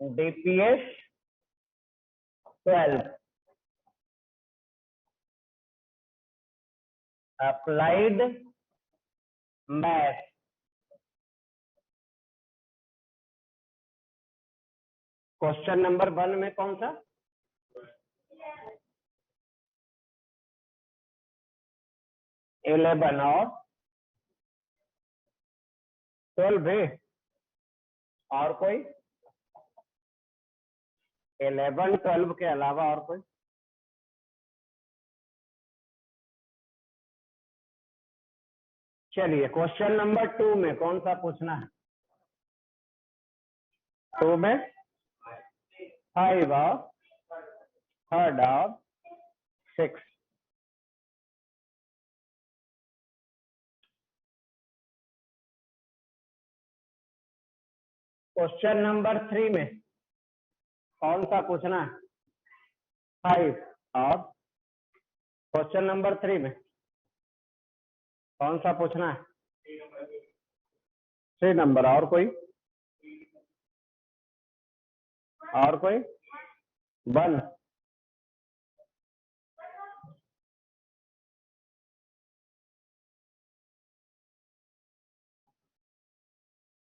DPS 12 applied math. Question number 1 में कौन सा? 11 और 12 है। और कोई? 11 12 के अलावा और कोई? चलिए क्वेश्चन नंबर 2 में कौन सा पूछना है? 2 में 5 और 3rd और 6। क्वेश्चन नंबर 3 में कौन सा पूछना है? 5 और क्वेश्चन नंबर 3 में कौन सा पूछना है? 3 नंबर। और कोई? और कोई? 1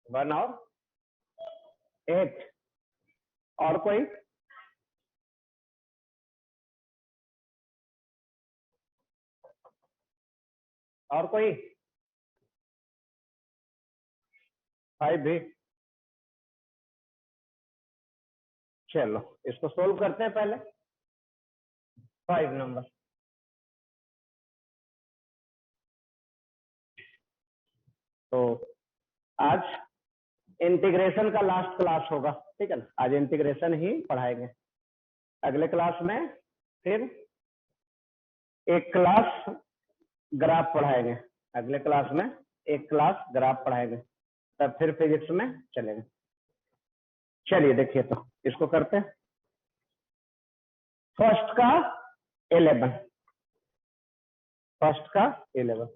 1 और 8। और कोई? और कोई? 5 भी। चलो इसको सोल्व करते हैं पहले। 5 नंबर। तो आज इंटीग्रेशन का लास्ट क्लास होगा, ठीक है ना? आज इंटीग्रेशन ही पढ़ाएंगे। अगले क्लास में फिर एक क्लास ग्राफ पढ़ाएंगे। अगले क्लास में एक क्लास ग्राफ पढ़ाएंगे, तब फिर फिजिक्स में चलेंगे। चलिए देखिए, तो इसको करते हैं। फर्स्ट का 11। फर्स्ट का 11।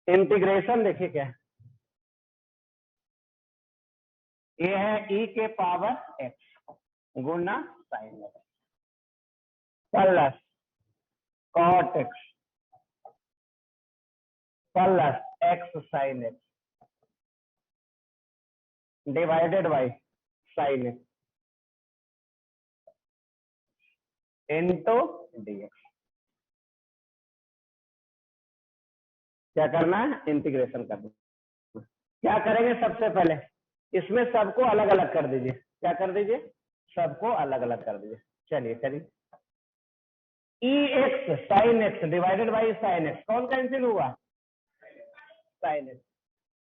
इंटीग्रेशन देखिए क्या है। ये है e के पावर x गुना sine x plus cot x plus x sine x divided by sine x into dx। क्या करना है? इंटीग्रेशन करना। क्या करेंगे? सबसे पहले इसमें सबको अलग अलग कर दीजिए। क्या कर दीजिए? सबको अलग अलग कर दीजिए। चलिए करिए। E x sine x divided by sine x, कौन कैंसिल हुआ? Sine x.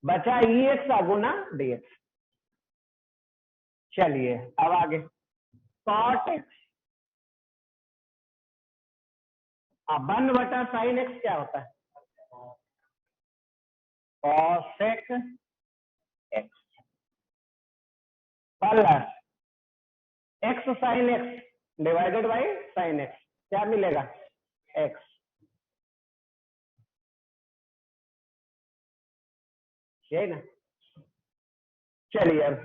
बचा ई एक्स गुना डी एक्स। चलिए अब आगे कॉट एक्स। अब 1/साइन एक्स क्या होता है? Cosec x plus x sine x divided by sine x, क्या मिलेगा? एक्स। यही ना? चलिए अब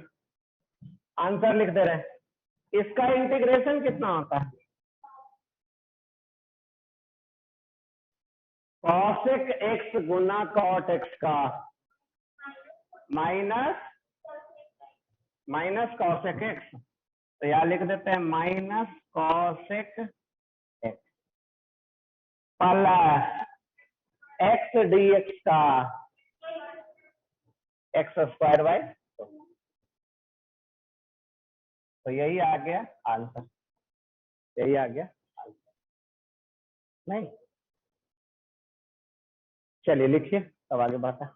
आंसर लिख दे रहे हैं। इसका इंटीग्रेशन कितना होता है? कॉसेक एक्स गुना कॉट एक्स का माइनस माइनस कॉसेक एक्स, तो यहां लिख देते हैं minus cosec x plus x D x का एक्स स्क्वायर बाई। तो यही आ गया आंसर। यही आ गया आंसर। नहीं? चलिए लिखिए, अब आगे बात है।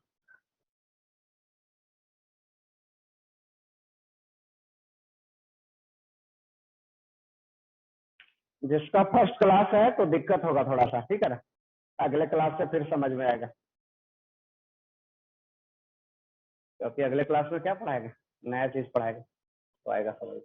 जिसका फर्स्ट क्लास है तो दिक्कत होगा थोड़ा सा, ठीक है ना? अगले क्लास से फिर समझ में आएगा, क्योंकि अगले क्लास में क्या पढ़ाएगा? नया चीज पढ़ाएगा, तो आएगा समझ।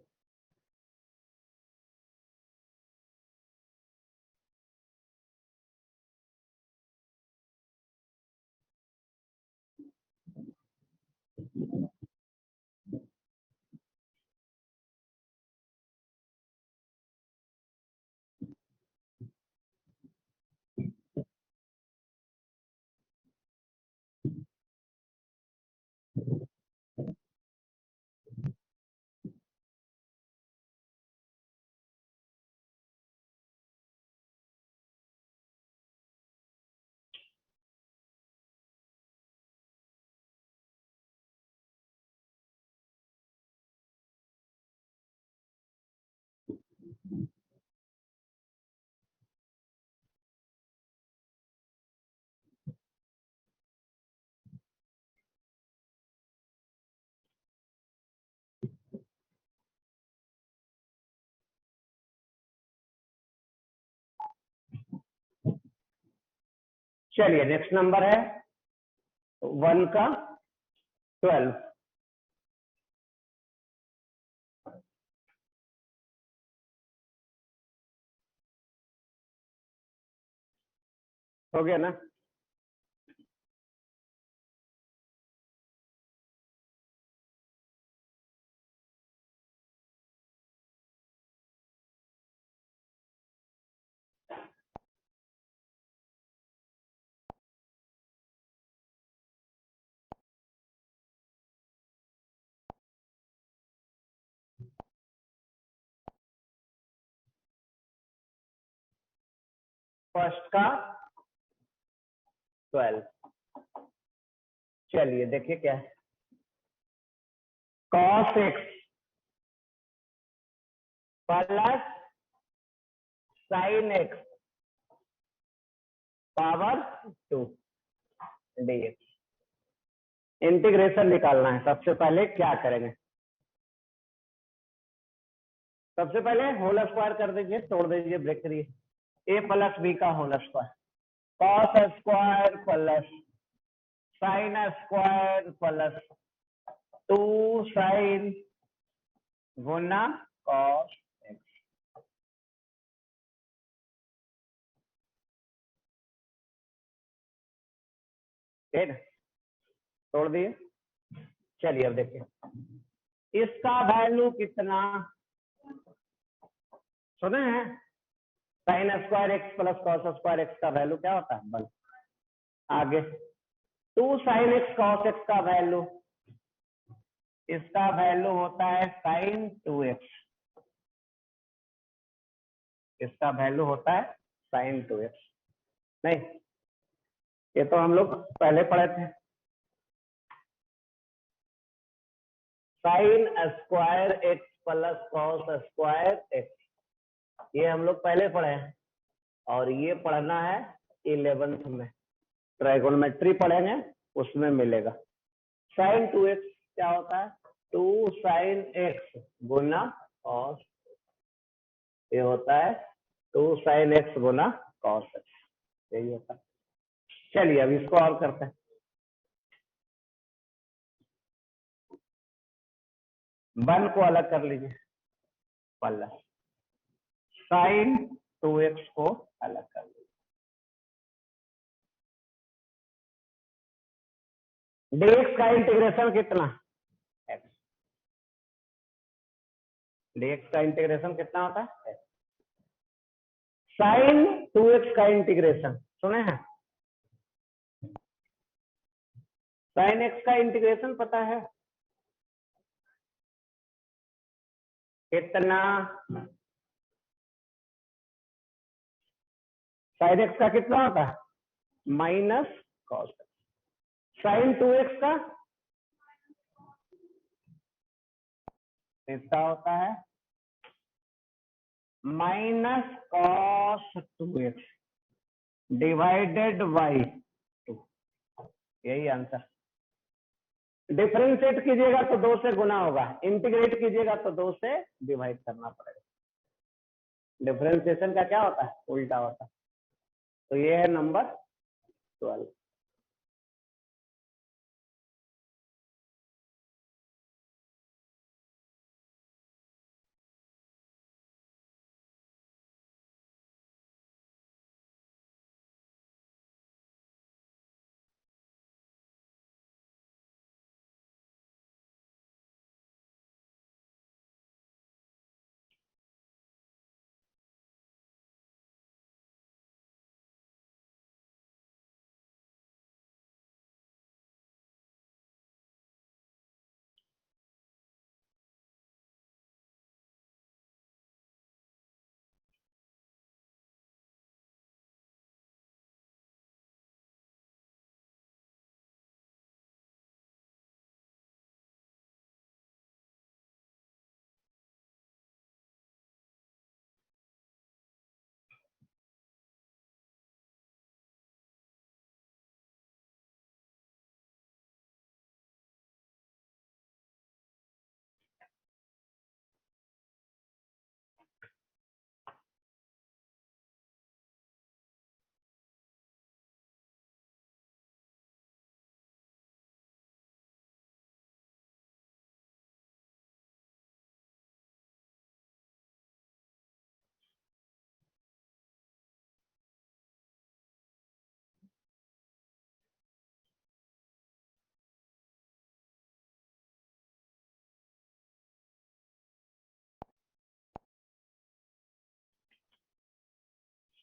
चलिए नेक्स्ट नंबर है 1 का 12। हो गया ना? फर्स्ट का 12। चलिए देखिए क्या है, cos x plus sin x power 2 dx। Integration निकालना है। सबसे पहले क्या करेंगे, सबसे पहले होल स्क्वायर कर दीजिए, तोड़ दीजिए, ब्रेक करिए। a प्लस बी का whole square, cos square plus sin square plus 2 sin गुना cos x। ठीक है, तोड़ दिए। चलिए अब देखिए इसका वैल्यू कितना, सुने हैं? Sine square x plus cos square x का वैल्यू क्या होता है? 1। आगे 2 साइन एक्स कॉस एक्स का वैल्यू, इसका वैल्यू होता है साइन 2x। इसका वैल्यू होता है साइन 2x। नहीं, ये तो हम लोग पहले पढ़े थे। Sine square x plus cos square x, ये हम लोग पहले पढ़े हैं। और ये पढ़ना है 11th में, ट्राइगोनोमेट्री पढ़ेंगे, उसमें मिलेगा। साइन 2x क्या होता है? 2 साइन x गुना कॉस, ये होता है 2 साइन x गुना कॉस x, यही होता है। चलिए अब इसको और करते हैं। 1 को अलग कर लीजिए, प्लस साइन 2x को अलग कर लीजिए। dx का इंटीग्रेशन कितना? x। dx का इंटीग्रेशन कितना होता है? साइन 2x का इंटीग्रेशन सुने हैं? साइन x का इंटीग्रेशन पता है कितना? साइन x का कितना होता है? Minus cos. साइन 2x का कितना होता है? Minus cos 2x divided by 2। यही आंसर। डिफरेंशिएट कीजिएगा तो 2 से गुना होगा, इंटीग्रेट कीजिएगा तो 2 से डिवाइड करना पड़ेगा। डिफरेंशिएशन का क्या होता है? उल्टा होता है। तो ये है नंबर 12।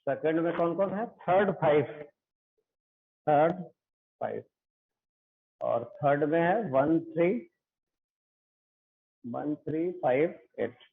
सेकंड में कौन कौन है? थर्ड 5, थर्ड 5, और थर्ड में है 1 3 1 3 5 8।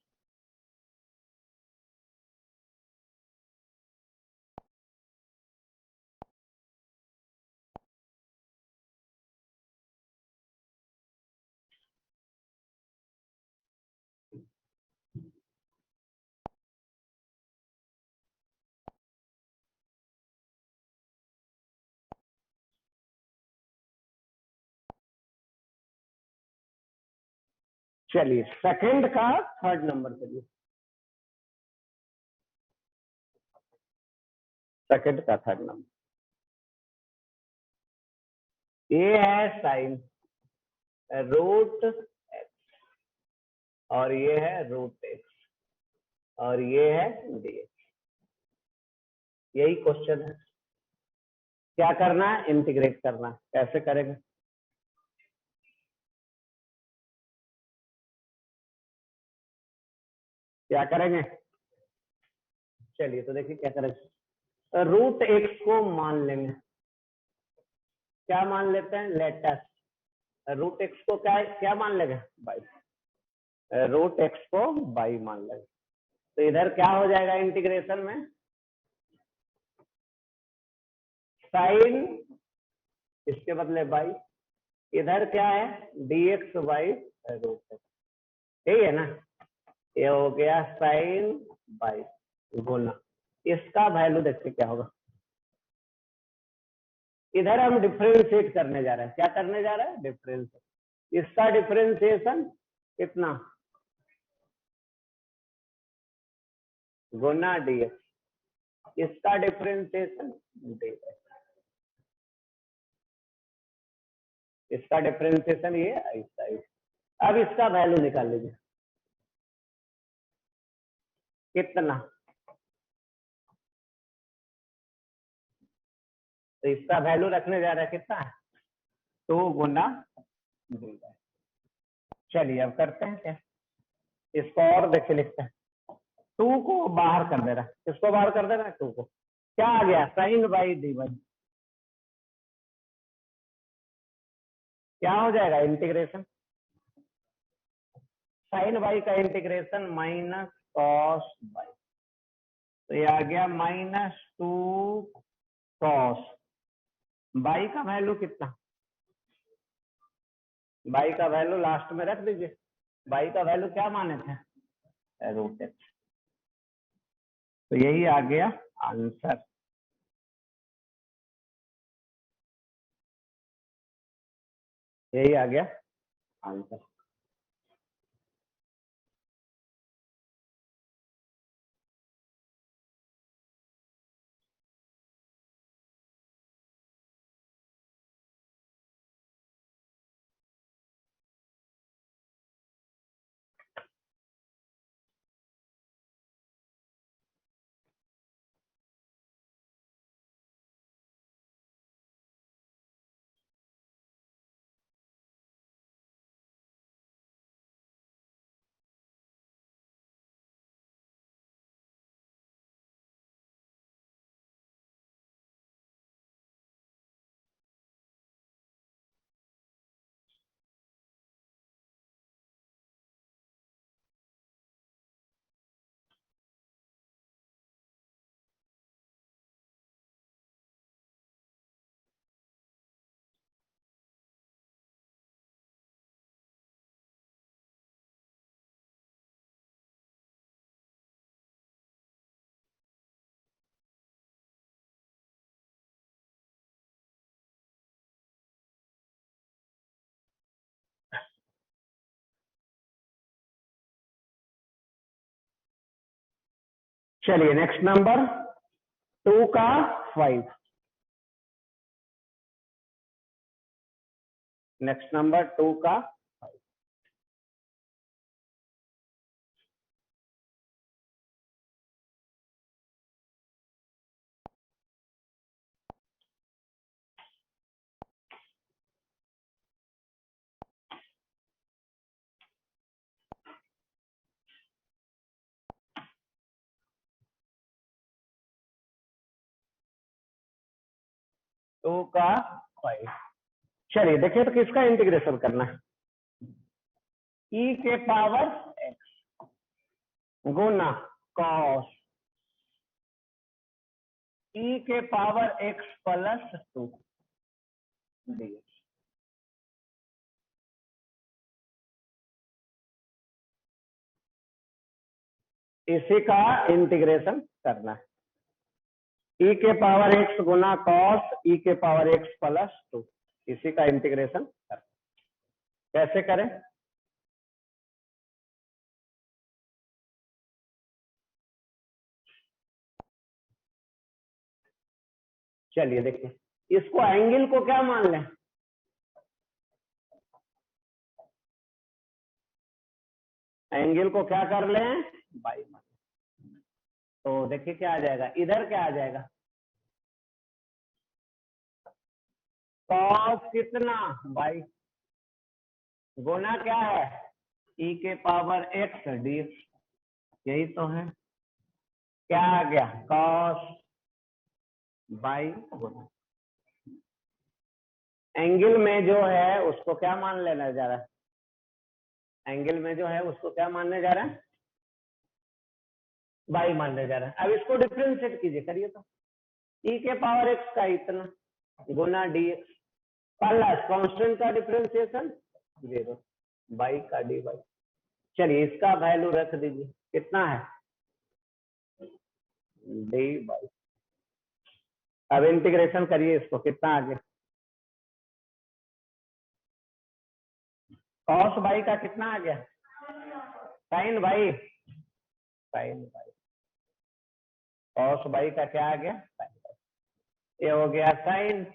चलिए सेकंड का थर्ड नंबर करिए, सेकंड का थर्ड नंबर। ये है साइन रूट एक्स, और ये है रूट एक्स, और ये है dx। यही क्वेश्चन है। क्या करना है? इंटीग्रेट करना है। कैसे करेंगे? क्या करेंगे? चलिए तो देखिए क्या करेंगे। रूट एक्स को मान लेंगे। क्या मान लेते हैं? लेटेस्ट रूट एक्स को क्या क्या मान लेंगे? बाई। रूट एक्स को बाई मान लेंगे। तो इधर क्या हो जाएगा इंटीग्रेशन में? साइन इसके बदले बाई, इधर क्या है? dx बाई रूट एक्स, ठीक है ना? ये हो गया साइन बाई गुना, इसका वैल्यू देखते क्या होगा। इधर हम डिफरेंशिएट करने जा रहे हैं। क्या करने जा रहे हैं? डिफरेंशिएट। इसका डिफरेंशिएशन कितना? गुना dx, इसका डिफरेंशिएशन dx, इसका डिफरेंशिएशन ये ऐसा ही। अब इसका वैल्यू निकाल लीजिए कितना। तो इसका वैल्यू रखने जा रहा है कितना है? 2 गुना dy। चलिए अब करते हैं क्या, इसको और देखिए लिखते हैं। 2 को बाहर कर दे रहा है, किसको बाहर कर दे रहा है? 2 को। क्या आ गया? Sine by dy। क्या हो जाएगा इंटीग्रेशन? साइन बाई का इंटीग्रेशन माइनस कॉस बाई, तो ये आ गया -2 कॉस। बाई का वैल्यू कितना? बाई का वैल्यू लास्ट में रख दीजिए। बाई का वैल्यू क्या माने थे? Root x. तो यही आ गया आंसर। यही आ गया आंसर। चलिए नेक्स्ट नंबर 2 का 5। नेक्स्ट नंबर 2 का 2 का 5। चलिए देखिए तो किसका इंटीग्रेशन करना है, e के पावर x गुना cos e के पावर x प्लस 2 dx। इसी का इंटीग्रेशन करना है, e के पावर x गुना cos e के पावर x प्लस 2, इसी का इंटीग्रेशन करना। कैसे करें, चलिए देखिए इसको एंगल को क्या मान लें, एंगल को क्या कर लें, बाई मान। तो देखिए क्या आ जाएगा, इधर क्या आ जाएगा, cos कितना बाई गुना क्या है e के पावर x dx, यही तो है। क्या आ गया, cos बाई गुना एंगल में जो है उसको क्या मान लेना जा रहा है, एंगल में जो है उसको क्या मानने जा रहा है, बाई मानने जा रहा है। अब इसको डिफरेंशिएट कीजिए, करिए तो e के पावर x का इतना गुना dx प्लस कांस्टेंट का डिफरेंशिएशन 0 बाई का डी बाई। चलिए इसका वैल्यू रख दीजिए, कितना है डी बाई। अब इंटीग्रेशन करिए इसको, कितना आ गया, कॉस बाई का कितना आ गया, sine by, sine by cos by का क्या आ गया, साइन बाई। ये हो गया साइन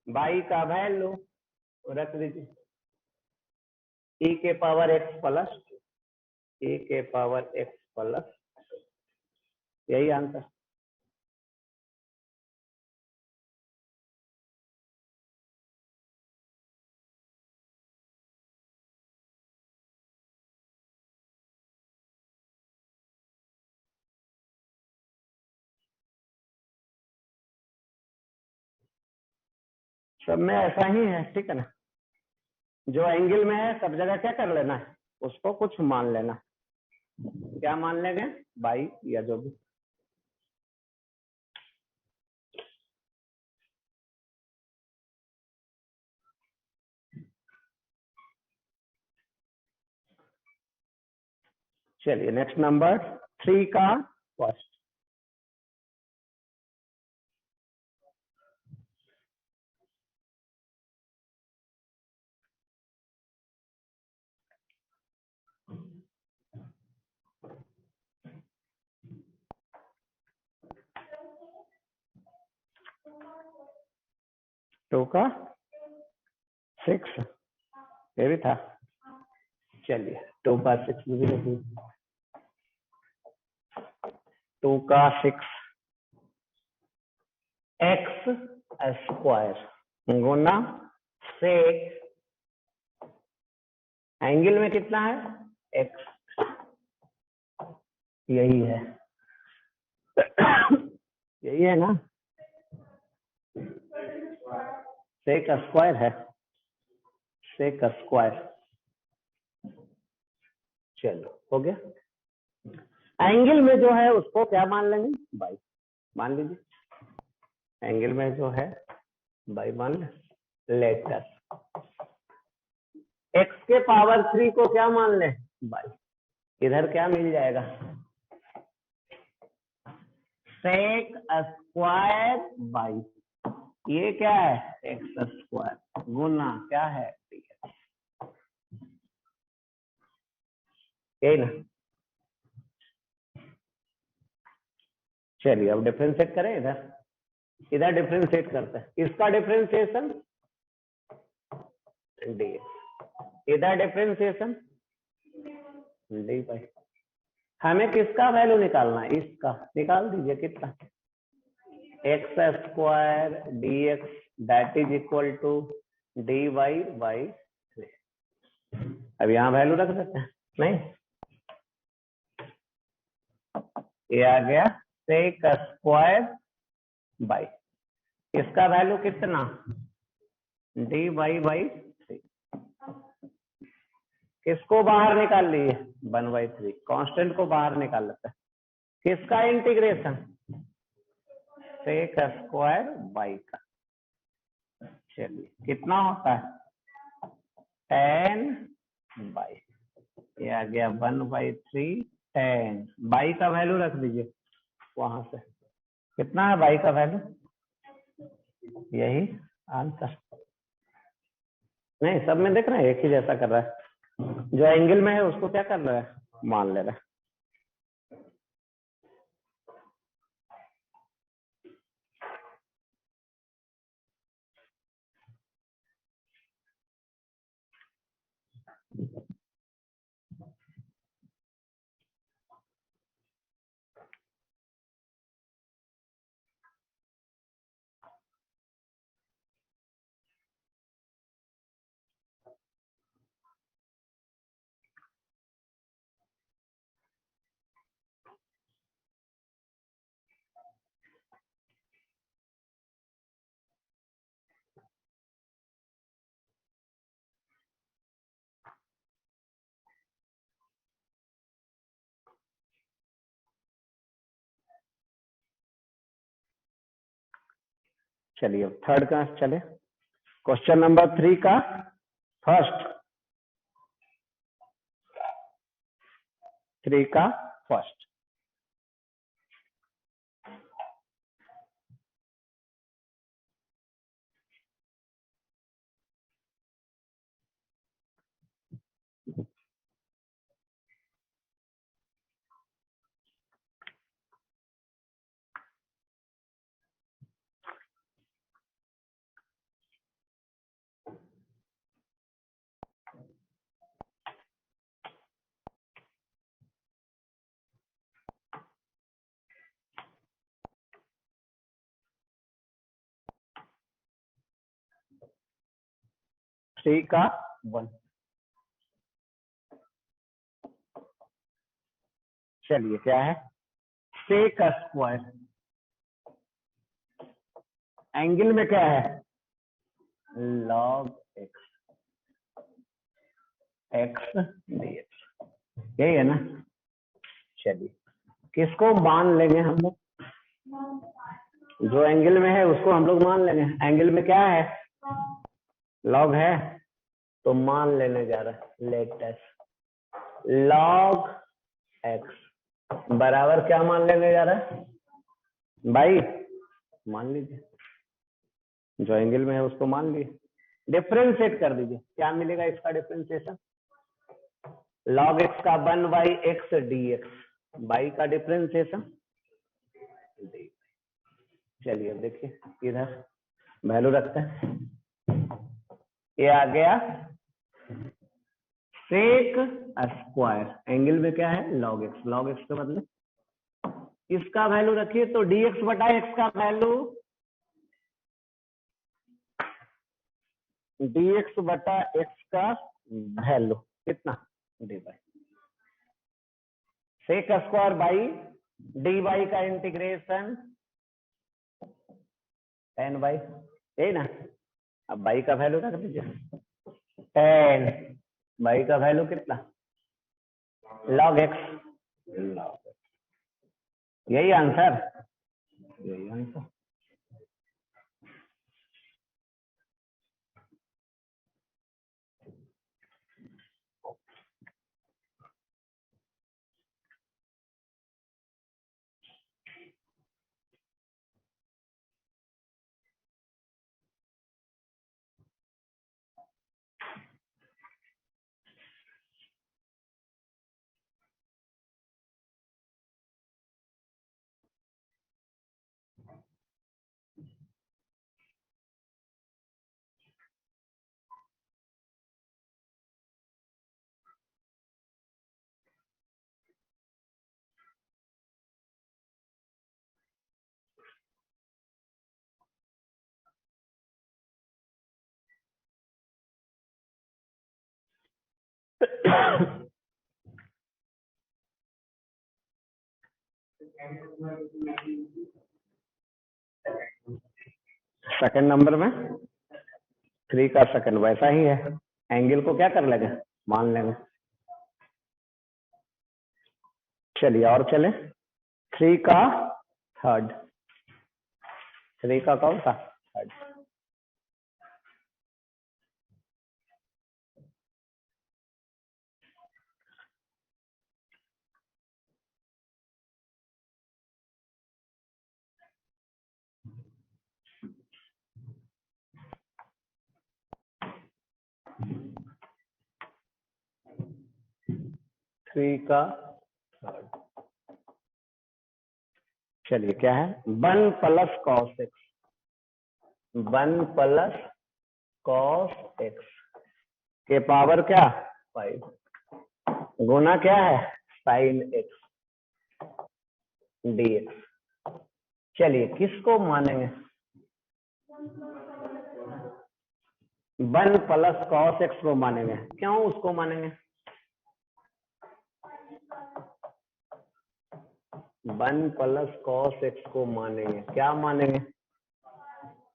बाई का वैल्यू रख दीजिए e के पावर x प्लस e के पावर x प्लस, यही आंसर। सब में ऐसा ही है, ठीक है ना, जो एंगल में है सब जगह क्या कर लेना है, उसको कुछ मान लेना। क्या मान लेंगे, बाई या जो भी। चलिए नेक्स्ट नंबर 3 का फर्स्ट, टू का 6, ये भी था। चलिए 2 का 6 भी लिखिए, 2 का 6 x स्क्वायर गुना सेक एंगल में कितना है x, यही है यही है ना, सेक स्क्वायर है, सेक स्क्वायर। चलो हो गया, एंगल में जो है उसको क्या मान लेंगे, बाई मान लीजिए, एंगल में जो है बाई मान लेटर, x के पावर 3 को क्या मान लें, बाई, इधर क्या मिल जाएगा, सेक स्क्वायर बाई, ये क्या है एक्स स्क्वायर गुना क्या है, यही ना। चलिए अब डिफरेंशिएट करें, इधर डिफरेंशिएट करते हैं, इसका डिफरेंशिएशन डी, इधर डिफरेंशिएशन डी बाई। हमें किसका वैल्यू निकालना है, इसका निकाल दीजिए, कितना x square d x that is equal to d y by 3। अब यहाँ वैल्यू रख देते हैं, नहीं ये आ गया सेक स्क्वायर बाई, इसका वैल्यू कितना, डी वाई बाई थ्री। किसको बाहर निकाल लिए, 1/3, कांस्टेंट को बाहर निकाल लेते हैं। किसका इंटीग्रेशन, सेक स्क्वायर बाई का। चलिए कितना होता है, 10 बाई, ये आ गया 1/3 10। बाई का वैल्यू रख दीजिए वहां से, कितना है बाई का वैल्यू, यही आंसर। नहीं सब में देख रहे हैं एक ही जैसा कर रहा है, जो एंगल में है उसको क्या कर रहा है, मान ले रहा है। चलिए थर्ड का चले, क्वेश्चन नंबर 3 का फर्स्ट, 3 का फर्स्ट। थ्री का 1। चलिए क्या है, सेक स्क्वायर, एंगल में क्या है, लॉग एक्स, एक्स dx, यही है ना। चलिए किसको मान लेंगे हम लोग, जो एंगल में है उसको हम लोग मान लेंगे। एंगल में क्या है, लॉग है, तो मान लेने जा रहा है, लेटेस्ट लॉग एक्स बराबर क्या मान लेने जा रहा है, बाई, मान लीजिए जो एंगल में है उसको मान लिए, डिफ्रेंशिएट कर दीजिए, क्या मिलेगा इसका डिफ्रेंशिएशन, लॉग एक्स का 1/x dx, बाई का डिफ्रेंशिएशन डी। चलिए अब देखिए इधर वैल्यू रखते हैं, ये आ गया सेक स्क्वायर, एंगल में क्या है, लॉग एक्स, लॉग एक्स के बदले इसका वैल्यू रखिए, तो dx बटा x का वैल्यू, dx बटा x का वैल्यू कितना, d by, sec square by d by का इंटीग्रेशन 10 बाई, यही ना। अब बाई का वैल्यू रख दीजिए, 10 बाई का वैल्यू कितना, लॉग एक्स, लॉग, यही आंसर, यही आंसर। सेकंड नंबर में 3 का सेकंड वैसा ही है, एंगल को क्या कर लेंगे, मान लेंगे। चलिए और चले, 3 का थर्ड, 3 का कौन सा थर्ड, थ्री का थर्ड। चलिए क्या है, 1 plus cos x, 1 plus cos x के पावर क्या 5 गुना क्या है साइन एक्स dx। चलिए किसको मानेंगे, 1 प्लस कॉस एक्स को मानेंगे। क्यों उसको मानेंगे, 1 प्लस कॉस एक्स को मानेंगे, क्या मानेंगे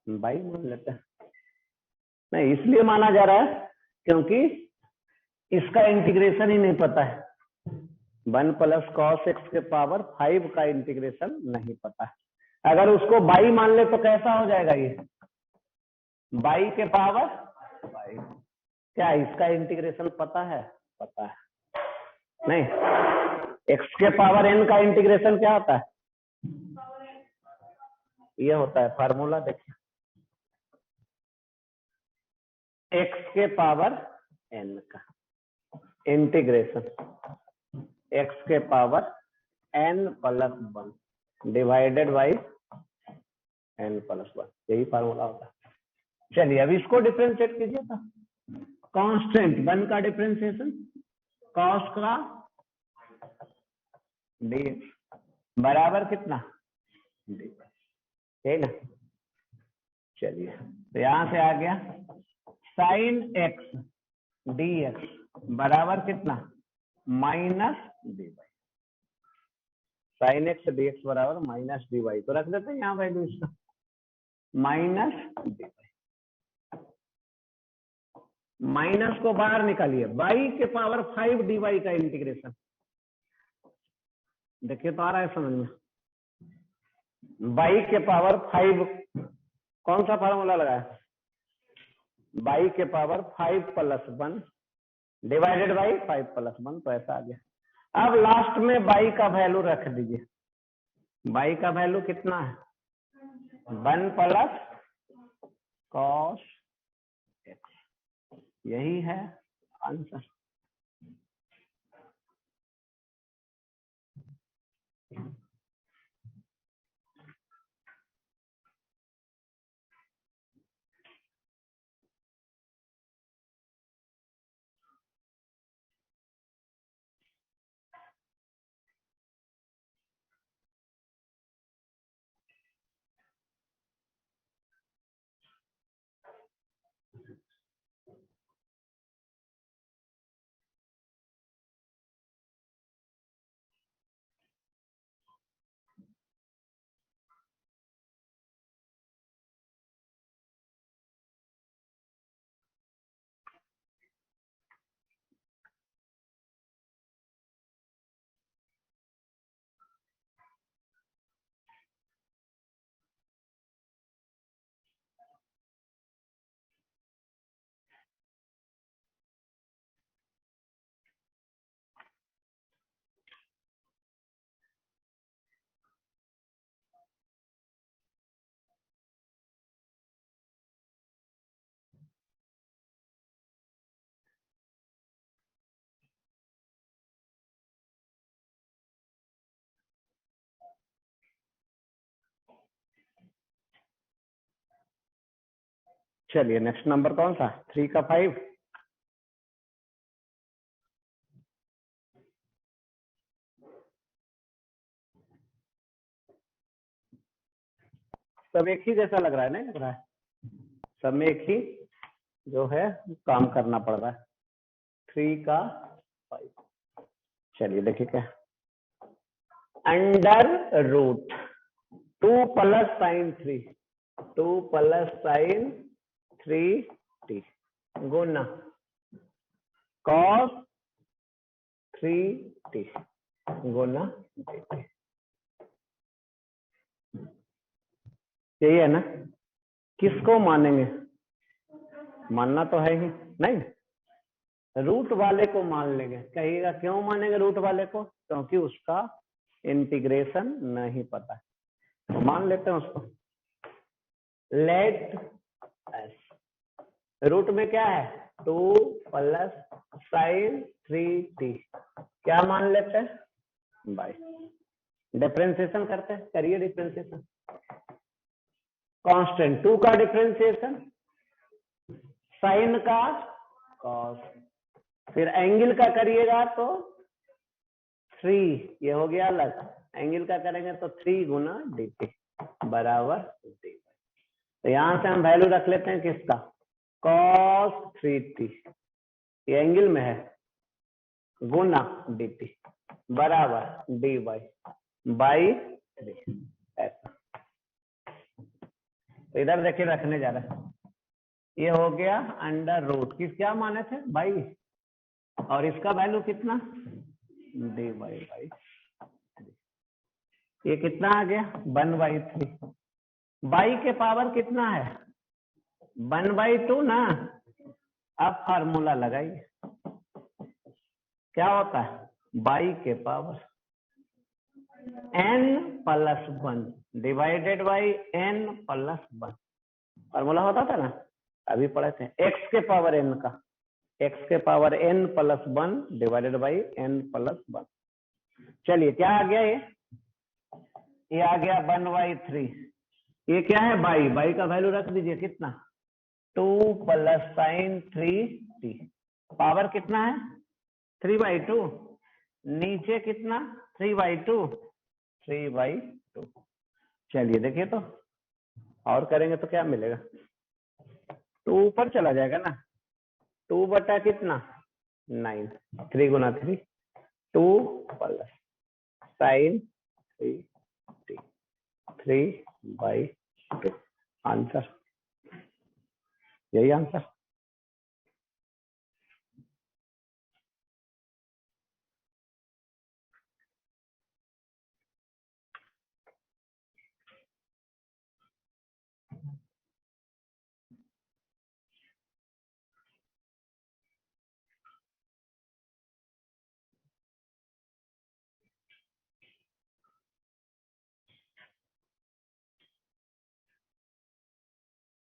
भाई, मान लेते हैं। नहीं, इसलिए माना जा रहा है क्योंकि इसका इंटीग्रेशन ही नहीं पता है, 1 प्लस कॉस एक्स के पावर 5 का इंटीग्रेशन नहीं पता है। अगर उसको बाई मान ले तो कैसा हो जाएगा, ये बाई के पावर 5। क्या इसका इंटीग्रेशन पता है, पता है नहीं, एक्स के पावर n का इंटीग्रेशन क्या होता है, ये होता है फार्मूला, देखिए एक्स के पावर n का इंटीग्रेशन एक्स के power n plus 1 divided by n plus 1, यही फार्मूला होता है। चलिए अब इसको डिफरेंशिएट कीजिए, था कांस्टेंट 1 का डिफरेंशिएशन कॉस का dx बराबर कितना d, ठीक ना। चलिए तो यहां से आ गया साइन एक्स dx बराबर कितना minus dy, sign x dx बराबर माइनस dy, तो रख देते हैं यहाँ वैल्यू इसका माइनस dy। माइनस को बाहर निकालिए, बाई के पावर 5 dy का इंटीग्रेशन, देखिए तो आ रहा है समझ में, बाई के पावर 5 कौन सा फार्मूला लगाया, बाई के power 5 plus 1 divided by 5 plus 1, तो ऐसा आ गया। अब लास्ट में बाई का वैल्यू रख दीजिए, बाई का वैल्यू कितना है 1 प्लस कॉस एक्स, यही है आंसर। चलिए नेक्स्ट नंबर कौन सा 3 का 5, सब एक ही जैसा लग रहा है, नहीं लग रहा है, सब में एक ही जो है काम करना पड़ रहा है, 3 का 5। चलिए देखिए क्या, under root 2 plus sine 3 2 plus sine 3t गुना कॉस 3t गुना dt। यही है ना? किसको मानेंगे? मानना तो है ही नहीं, रूट वाले को मान लेंगे। कहिएगा क्यों मानेंगे रूट वाले को? क्योंकि उसका इंटीग्रेशन नहीं पता है, तो मान लेते हैं उसको। लेट एस रूट में क्या है? 2 प्लस साइन 3t क्या मान लेते हैं? बाई डिफरेंशिएशन करते हैं, करिए डिफरेंशिएशन। कांस्टेंट 2 का डिफरेंशिएशन, साइन का कॉस, फिर एंगल का करिएगा तो 3, ये हो गया अलग। एंगल का करेंगे तो 3 गुना dt बराबर dy। तो यहां से हम वैल्यू रख लेते हैं किसका? cos 3t, ये एंगल में है, गुना dt बराबर dy बाई 3। ऐसा तो इधर देखिए रखने जा रहे हैं, ये हो गया अंडर रूट किस क्या माने थे? बाई, और इसका वैल्यू कितना? dy by 3। ये कितना आ गया? 1/3। बाई के पावर कितना है? 1/2 ना। अब फार्मूला लगाइए, क्या होता है? बाई के power n plus 1 divided by n plus 1, formula होता था ना, अभी पढ़े थे। x के पावर n का, x के power n plus 1 divided by n plus 1। चलिए क्या आ गया? ये आ गया 1/3। ये क्या है? बाई, बाई का वैल्यू रख दीजिए कितना? 2 प्लस साइन 3t, पावर कितना है? 3/2, नीचे कितना? 3/2, 3/2। चलिए देखिए तो, और करेंगे तो क्या मिलेगा? 2 ऊपर चला जाएगा ना, 2 बटा कितना? 9, 3 गुना 3, 2 प्लस साइन 3t 3/2। आंसर, यही आंसर।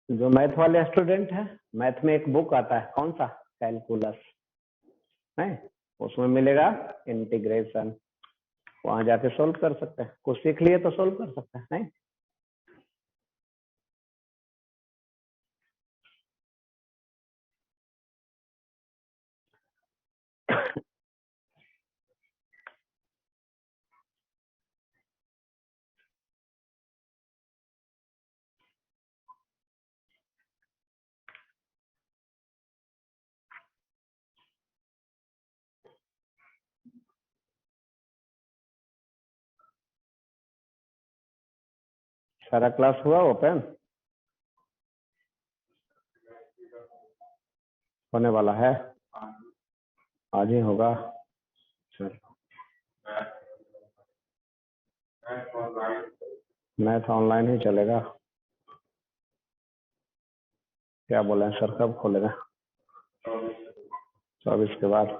जो मैथ वाले स्टूडेंट है, मैथ में एक बुक आता है, कौन सा? कैलकुलस है, उसमें मिलेगा इंटीग्रेशन, वहां जाके सोल्व कर सकते हैं। कुछ सीख लिए तो सोल्व कर सकते हैं, नहीं? सारा क्लास हुआ ओपन? होने वाला है, आज ही होगा। चलो मैथ ऑनलाइन ही चलेगा। क्या बोले सर, कब खोलेगा? 24 के बाद।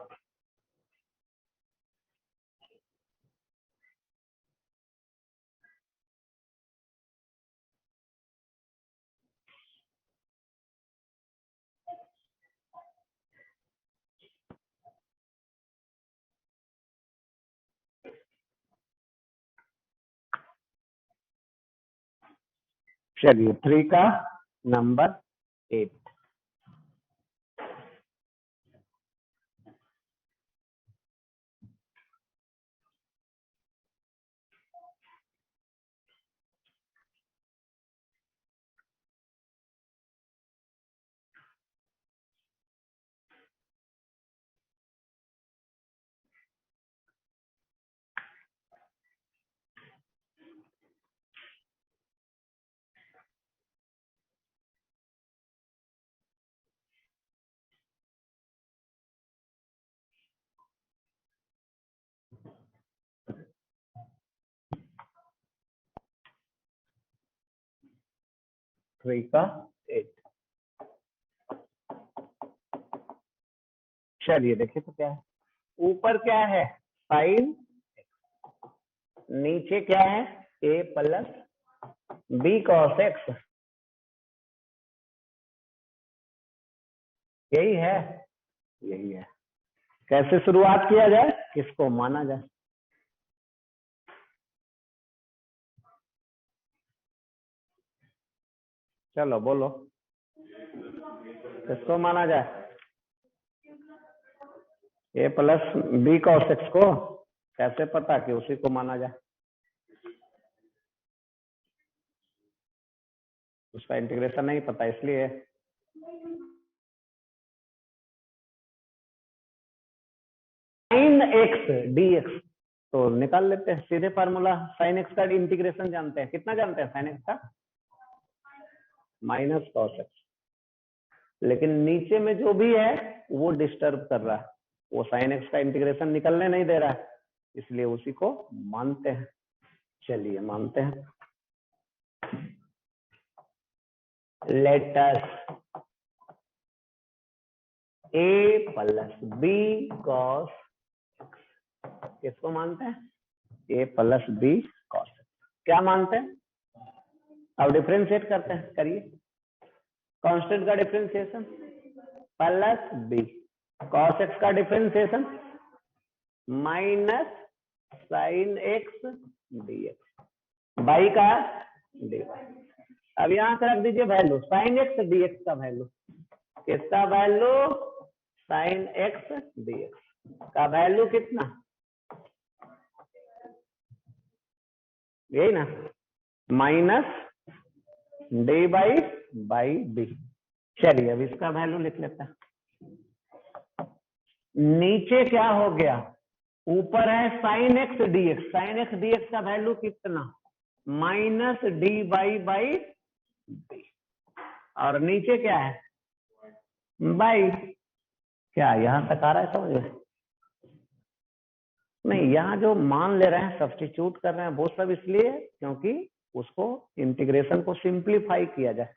चलिए 3 का नंबर 8। 3 का 8। चलिए देखिए तो क्या है, ऊपर क्या है साइन, नीचे क्या है a plus b cos x, यही है, यही है। कैसे शुरुआत किया जाए, किसको माना जाए? चलो बोलो, किसको माना जाए? a plus b cos x को कैसे पता कि उसी को माना जाए? उसका इंटीग्रेशन नहीं पता इसलिए। साइन एक्स dx तो निकाल लेते हैं सीधे फार्मूला, साइन एक्स का इंटीग्रेशन जानते हैं, कितना जानते हैं साइन एक्स का? Minus cos x. लेकिन नीचे में जो भी है वो डिस्टर्ब कर रहा है, वो साइन एक्स का इंटीग्रेशन निकलने नहीं दे रहा है, इसलिए उसी को मानते हैं। चलिए मानते हैं। Let us a plus b cos, किसको मानते हैं? a प्लस b cos, क्या मानते हैं? अब डिफरेंशिएट करते हैं, करिए। कांस्टेंट का differentiation plus b, cos x का differentiation minus sign x dx, by का dy। अब यहां से रख दीजिए वैल्यू साइन एक्स dx का वैल्यू, किसका वैल्यू? साइन एक्स dx का वैल्यू कितना? यही ना, माइनस डी बाई बी। चलिए अब इसका वैल्यू लिख लेते हैं। नीचे क्या हो गया, ऊपर है sine x dx, sine x dx का वैल्यू कितना? Minus d by B. और नीचे क्या है? बाई। क्या यहां तक आ रहा है समझ? नहीं, यहाँ जो मान ले रहे हैं, सब्स्टिट्यूट कर रहे हैं, वो सब इसलिए क्योंकि उसको इंटीग्रेशन को सिंप्लीफाई किया जाए।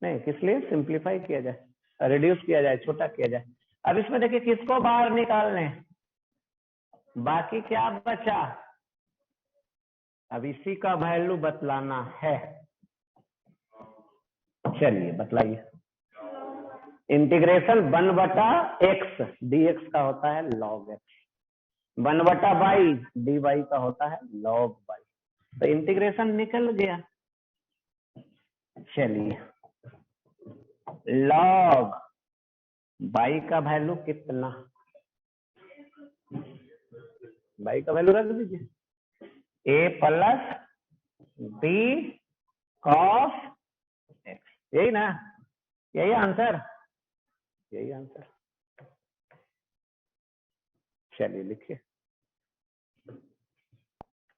नहीं, किस लिए सिंप्लीफाई किया जाए, रिड्यूस किया जाए, छोटा किया जाए। अब इसमें देखिए किसको बाहर निकालने, बाकी क्या बचा? अब इसी का वैल्यू बतलाना है। चलिए बतलाइए। इंटीग्रेशन 1/x dx का होता है log x, 1/y dy का होता है log y, तो इंटीग्रेशन निकल गया। चलिए log y का वैल्यू कितना? y का वैल्यू रख दीजिए, a plus b cos x, यही ना, यही आंसर, यही आंसर। चलिए लिखिए।